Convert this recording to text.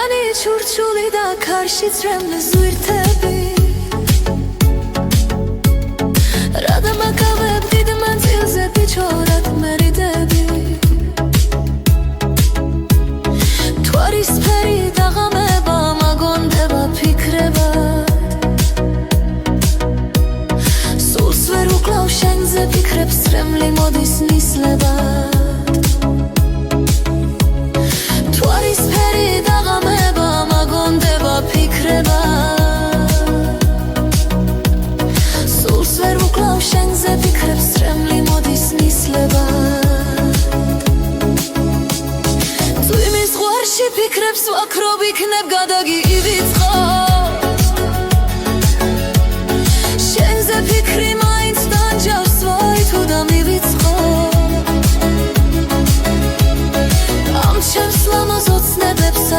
რადგანი ჩურჩული და ქარში წრემლის ზვირთები რადგან მაკავებ დიდ მანძილზე ბიჭორად მერიდები თვარისფერი დაღამება მაგონდება ფიქრებად სულს ვერ უკლავ შენზე ფიქრებს წრემლი მოდის ნისლებად შენზე ფიქრებს წრემლი მოდის ნისლებად წვიმის ზღვარში ფიქრებს ვაქრობ იქნებ გადაგივიწყო შენზე ფიქრი მაინც დანჯავს ვაი თუ დამივიწყო ამ ჩემს ლამაზ ოცნებებსაც